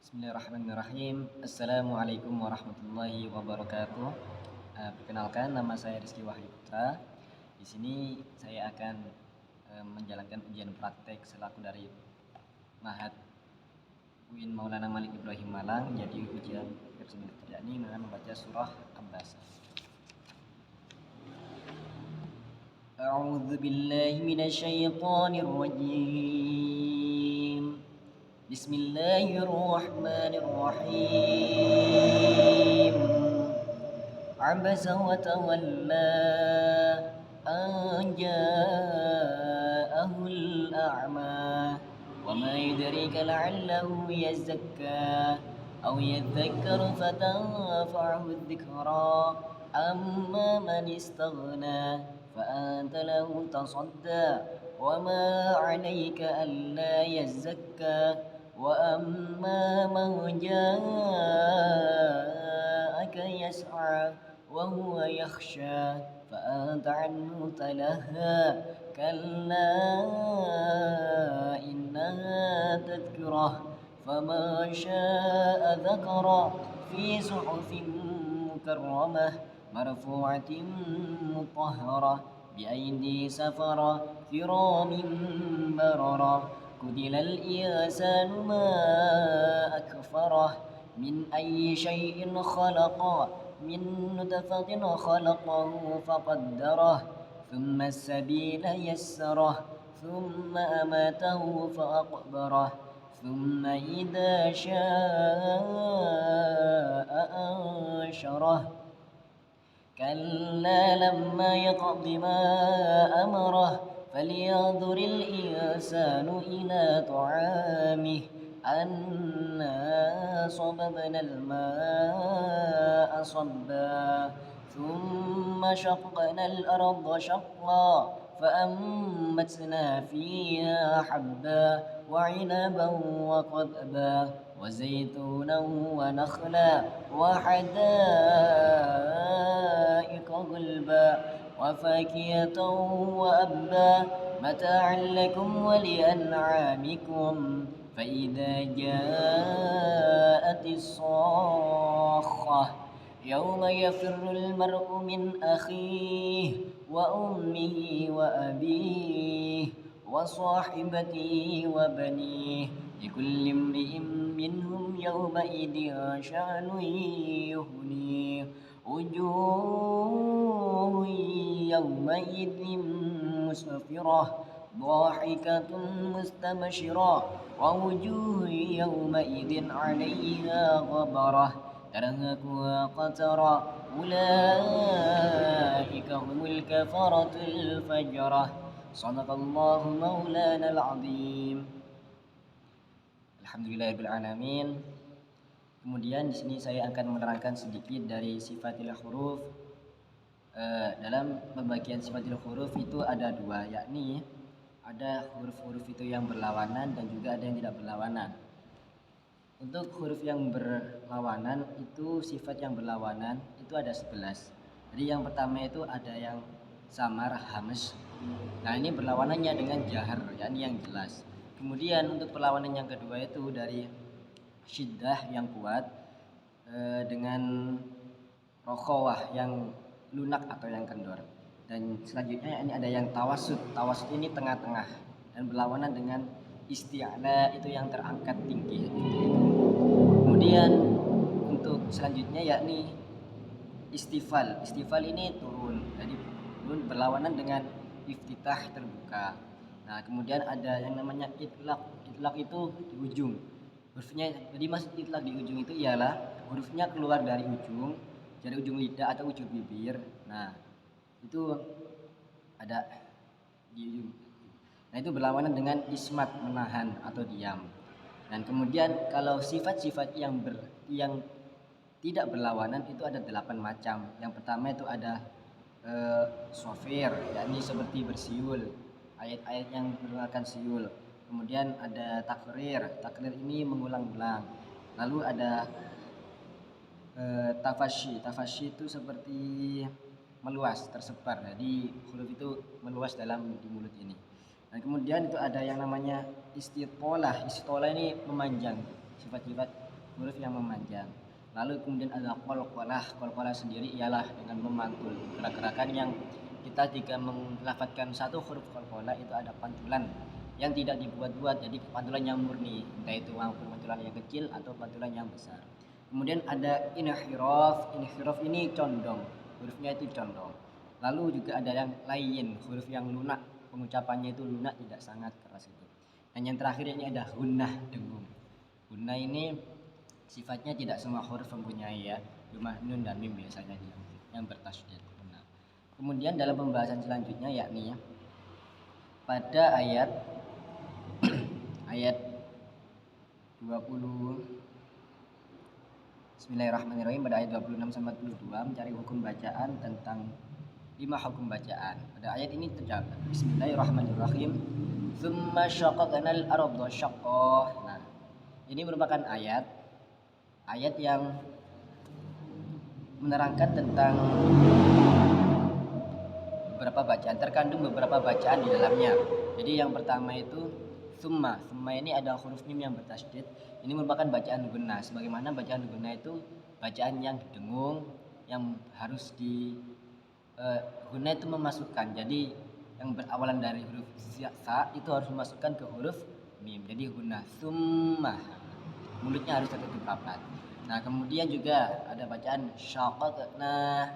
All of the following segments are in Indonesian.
Bismillahirrahmanirrahim. Assalamualaikum warahmatullahi wabarakatuh. Perkenalkan, nama saya Rizky Wahyu Putra. Di sini saya akan menjalankan ujian praktek selaku dari Ma'had UIN Maulana Malik Ibrahim Malang. Jadi ujian tersebut yakni dengan membaca surah Abbas. A'udzu billahi minasyaitonir rajim. Bismillahirrahmanirrahim. Abasa wa tawalla an ja'ahul a'ma wa ma yudrika la'allahu yazakka aw yadhakkaru fatanfa'ahu adh-dhikra amma man istaghna fa anta lahu tasadda wa ma 'alayka alla yazakka wa amma man ja'aka yas'a wa huwa yakhsha fa anta 'anhu talaha kalla innaha tadhkirah faman syaa'a dzakara fi suhufin mukarramah marfu'atin mutahharah bi'aidi safara kiramin bararah kudilal insanu ma akfarah min ayyi syai'in khalaqa min nutfatin khalaqahu faqaddarah thumma as-sabila yassarah thumma amatahu faqbarah thumma idza syaa'a ansyarah كلا لما يقض ما أمره فلينظر الإنسان إلى طعامه أنا صببنا الماء صبا ثم شققنا الأرض شقا فأنبتنا فيها حبا وعنبا وقضبا وزيتونا ونخلا وحدائق غلبا وفاكهة وأبا متاعا لكم ولأنعامكم فإذا جاءت الصاخة يوم يفر المرء من أخيه وأمه وأبيه وصاحبته وبنيه لكل امرئ منهم يومئذ شأن يغنيه وجوه يومئذ مسفرة ضاحكة مستبشرة ووجوه يومئذ عليها غبرة ترهقها قترة أولئك هم الكفرة الفجرة صدق الله مولانا العظيم. Alhamdulillahirabbil alamin. Kemudian di sini saya akan menerangkan sedikit dari sifatil huruf. Dalam pembagian sifatil huruf itu ada dua, yakni ada huruf-huruf itu yang berlawanan dan juga ada yang tidak berlawanan. Untuk huruf yang berlawanan itu sifat yang berlawanan itu ada 11. Jadi yang pertama itu ada yang samar hamz. Nah, ini berlawanannya dengan jahar, yakni yang jelas. Kemudian untuk perlawanan yang kedua itu dari syiddah yang kuat dengan rokhawah yang lunak atau yang kendor. Dan selanjutnya ini ada yang tawasud. Tawasud ini tengah-tengah dan berlawanan dengan isti'la itu yang terangkat tinggi. Kemudian untuk selanjutnya yakni istifal. Istifal ini turun. Jadi turun berlawanan dengan iftitah terbuka. Nah, kemudian ada yang namanya itlaq. Itlaq itu di ujung. Hurufnya, jadi maksud itlaq di ujung itu ialah hurufnya keluar dari ujung lidah atau ujung bibir. Nah, itu ada di ujung. Nah, itu berlawanan dengan ismat, menahan atau diam. Dan kemudian kalau sifat-sifat yang tidak berlawanan itu ada 8 macam. Yang pertama itu ada sofir, yakni seperti bersiul, ayat-ayat yang menggunakan siul. Kemudian ada takrir ini mengulang-ulang. Lalu ada tafashi itu seperti meluas, tersebar. Jadi huruf itu meluas dalam di mulut ini. Dan kemudian itu ada yang namanya istiqolah. Istiqolah ini memanjang, sifat-sifat huruf yang memanjang. Lalu kemudian ada qalqalah. Qalqalah sendiri ialah dengan memantul, gerak-gerakan yang kita jika melafadzkan satu huruf qalqalah itu ada pantulan yang tidak dibuat-buat, jadi pantulan yang murni, entah itu pantulan yang kecil atau pantulan yang besar. Kemudian ada inhiraf. Inhiraf ini condong, hurufnya itu condong. Lalu juga ada yang lain, huruf yang lunak, pengucapannya itu lunak, tidak sangat keras itu. Dan yang terakhir ini ada gunnah, dengung. Gunnah ini sifatnya tidak semua huruf mempunyai ya, cuma nun dan mim biasanya yang bertasydid. Nah, kemudian dalam pembahasan selanjutnya yakni pada ayat ayat 20 Bismillahirrahmanirrahim, pada ayat 26 sampai 42 mencari hukum bacaan tentang 5 hukum bacaan. Pada ayat ini terdapat Bismillahirrahmanirrahim, tsumma syaqaqnal arda syaqqah. Nah, ini merupakan ayat yang menerangkan tentang beberapa bacaan, terkandung beberapa bacaan di dalamnya. Jadi yang pertama itu summa. Summa ini ada huruf mim yang bertasydid. Ini merupakan bacaan gunnah. Sebagaimana bacaan gunnah itu bacaan yang dengung, yang harus di gunnah itu memasukkan. Jadi yang berawalan dari huruf sa itu harus memasukkan ke huruf mim. Jadi gunnah summa. Mulutnya harus tertutup rapat. Nah, kemudian juga ada bacaan syaqaqna.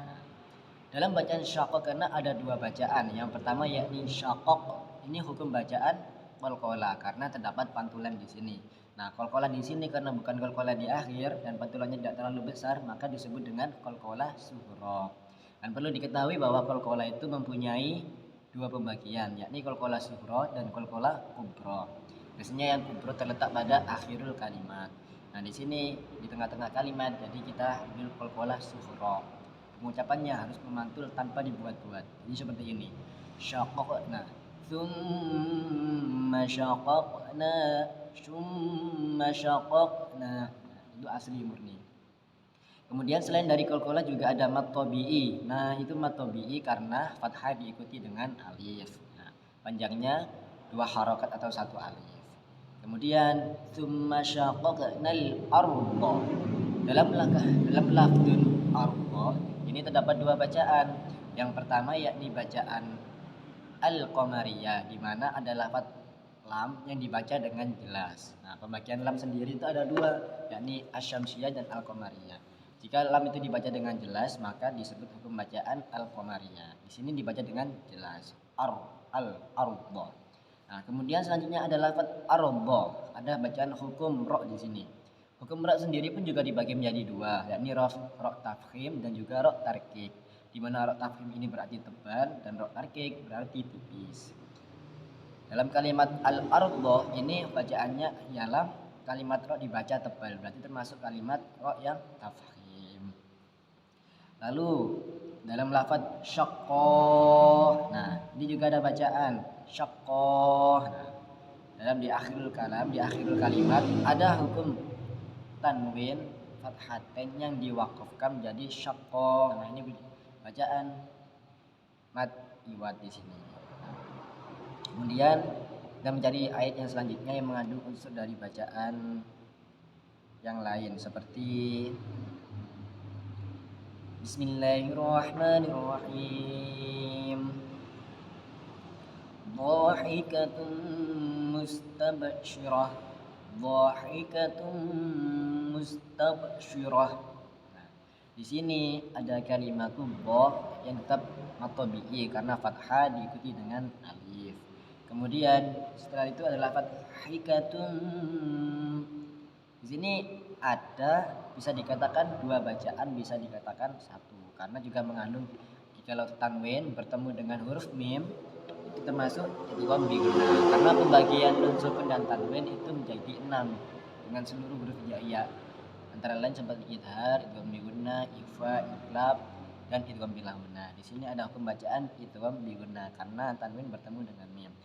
Dalam bacaan syaqaqna ada 2 bacaan. Yang pertama yakni syaqaq. Ini hukum bacaan qalqalah karena terdapat pantulan di sini. Nah, qalqalah di sini karena bukan qalqalah di akhir dan pantulannya tidak terlalu besar, maka disebut dengan qalqalah sughra. Dan perlu diketahui bahwa qalqalah itu mempunyai 2 pembagian, yakni qalqalah sughra dan qalqalah kubra. Biasanya yang kubra terletak pada akhirul kalimat. Nah, di sini di tengah-tengah kalimat, jadi kita ambil qalqalah sughra. Pengucapannya harus memantul tanpa dibuat-buat. Jadi seperti ini. Syaqaqna, tsumma syaqaqna, tsumma syaqaqna. Itu asli murni. Kemudian selain dari qalqalah juga ada mad tabi'i. Nah, itu mad tabi'i karena fathah diikuti dengan alif. Nah, panjangnya 2 harakat atau 1 alif. Kemudian tsumma syaqaqnal arda. Dalam lafdzul arda ini terdapat 2 bacaan. Yang pertama yakni bacaan al-qamariyah, di mana ada lafaz lam yang dibaca dengan jelas. Nah, pembagian lam sendiri itu ada 2, yakni asyamsiyah dan al-qamariyah. Jika lam itu dibaca dengan jelas, maka disebut hukum bacaan al-qamariyah. Di sini dibaca dengan jelas. Al-arda. Nah, kemudian selanjutnya ada lafaz arda. Ada bacaan hukum ra di sini. Hukum ra sendiri pun juga dibagi menjadi 2, yakni ra tafkhim dan juga ra tarkik. Di mana ra tafkhim ini berarti tebal dan ra tarkik berarti tipis. Dalam kalimat al-arda ini bacaannya ialah kalimat ra dibaca tebal, berarti termasuk kalimat ra yang tafkhim. Lalu dalam lafaz syaqqah. Nah, ini juga ada bacaan syaqqah. Nah, dalam di akhirul kalimat ada hukum tanwin fathatain yang diwakafkan menjadi syaqqah. Nah, ini bacaan mad iwad di sini. Nah, kemudian kita mencari ayat yang selanjutnya yang mengandung unsur dari bacaan yang lain seperti Bismillahirrahmanirrahim. Dhahikatun mustabsyirah. Dhahikatun mustabsyirah. Nah, di sini ada kalimat dha yang tetap matobi'i karena fathah diikuti dengan alif. Kemudian setelah itu adalah dhahikatun. Di sini ada bisa dikatakan 2 bacaan, bisa dikatakan 1 karena juga mengandung kalau tanwin bertemu dengan huruf mim itu termasuk idgham bi gunnah karena pembagian unsur dan tanwin itu menjadi 6 dengan seluruh huruf hijaiyah antara lain seperti idhar, idgham bi gunnah, ikhfa, iqlab dan idgham bil gunnah. Di sini ada pembacaan idgham bi gunnah karena tanwin bertemu dengan mim.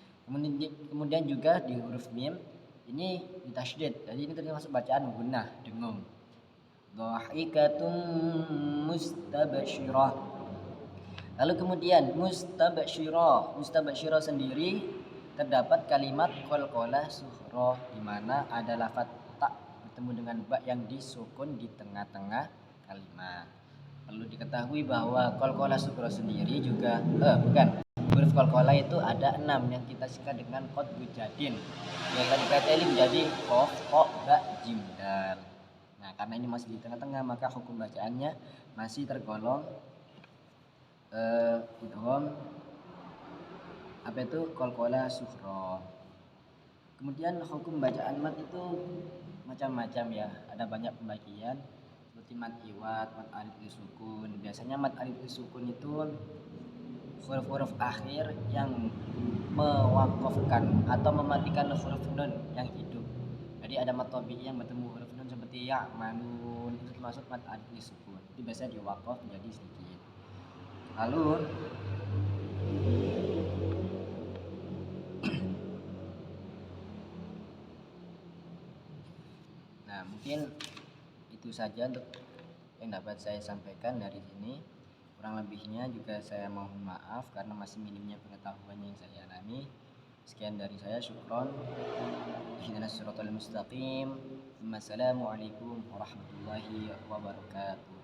Kemudian juga di huruf mim ini ditasydid, jadi ini termasuk bacaan gunnah, dengung. Dhahikatun mustabsyirah. Lalu kemudian mustabsyirah sendiri terdapat kalimat qalqalah sughra di mana ada lafaz tak bertemu dengan ba yang disukun di tengah-tengah kalimat. Perlu diketahui bahwa qalqalah sughra sendiri juga bukan, huruf qalqalah itu ada 6 yang kita singkat dengan qad bujadin. Yang tadi kata ini menjadi qaf, qa, ba, jim, dal. Nah, karena ini masih di tengah-tengah maka hukum bacaannya masih tergolong idgham apa itu qalqalah sughra. Kemudian hukum bacaan mat itu macam-macam ya, ada banyak pembagian seperti mat iwat, mat alif lisukun. Biasanya mat alif lisukun itu huruf-huruf akhir yang mewakafkan atau mematikan huruf nun yang hidup. Jadi ada mat tabi'i yang bertemu huruf nun seperti ya, manun, itu termasuk mat alif lisukun. Itu biasa diwakaf menjadi sedikit. Lalu nah, mungkin itu saja untuk yang dapat saya sampaikan dari sini. Kurang lebihnya juga saya mohon maaf karena masih minimnya pengetahuan yang saya alami. Sekian dari saya, syukron. Ihdinas siratal mustaqim. Wassalamualaikum warahmatullahi wabarakatuh.